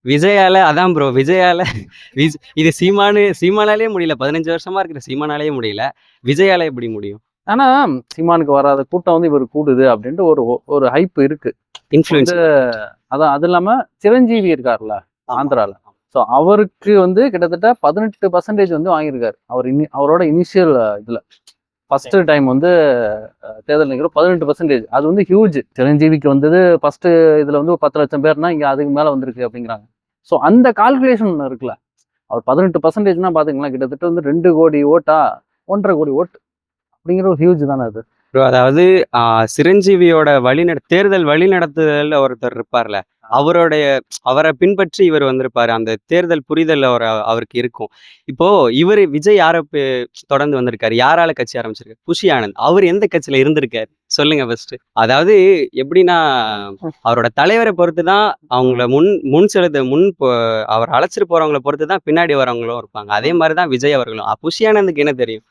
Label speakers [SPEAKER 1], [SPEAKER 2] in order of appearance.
[SPEAKER 1] விஜயால அதான் ப்ரோ. விஜயால இது சீமானாலே முடியல. 15 வருஷமா இருக்கிற சீமானாலேயே முடியல. விஜயால எப்படி முடியும்?
[SPEAKER 2] ஆனா சீமானுக்கு வராத கூட்டம் வந்து இவர் கூடுது அப்படின்ட்டு ஒரு ஒரு ஹைப் இருக்கு.
[SPEAKER 1] இன்ஃப்ளூயன்ஸ்.
[SPEAKER 2] அதான் அது இல்லாம சிரஞ்சீவி இருக்காருல்ல ஆந்திரால. ஸோ அவருக்கு வந்து கிட்டத்தட்ட 18% வந்து வாங்கியிருக்காரு. அவரோட இனிஷியல் இதுல ஃபர்ஸ்ட் டைம் வந்து தேர்தல் நிற்கிற 18%. அது வந்து ஹியூஜ். சிரஞ்சீவிக்கு வந்தது ஃபர்ஸ்ட் இதுல வந்து 10 லட்சம் பேர்னா இங்க அதுக்கு மேல வந்திருக்கு அப்படிங்கிறாங்க. ஸோ அந்த கால்குலேஷன் இருக்குல்ல, அவர் 18%னா பாத்தீங்களா, கிட்டத்தட்ட வந்து 2 கோடி ஓட்டா, 1.5 கோடி ஓட்டு அப்படிங்கிற ஒரு ஹியூஜ் தானே அது.
[SPEAKER 1] ப்ரோ அதாவது சிரஞ்சீவியோட தேர்தல் வழிநடத்துதல்ல ஒருத்தர் இருப்பார்ல, அவரை பின்பற்றி இவர் வந்திருப்பாரு. அந்த தேர்தல் புரிதல் அவருக்கு இருக்கும். இப்போ இவரு விஜய் தொடர்ந்து வந்திருக்காரு? யாரால கட்சி ஆரம்பிச்சிருக்காரு? புஷி ஆனந்த். அவர் எந்த கட்சியில இருந்திருக்காரு சொல்லுங்க ஃபர்ஸ்ட். அதாவது எப்படின்னா, அவரோட தலைவரை பொறுத்து தான் அவங்கள அவர் அழைச்சிட்டு போறவங்களை பொறுத்து தான் பின்னாடி வரவங்களும் இருப்பாங்க. அதே மாதிரிதான் விஜய் அவர்களும். புஷி ஆனந்துக்கு என்ன தெரியும்?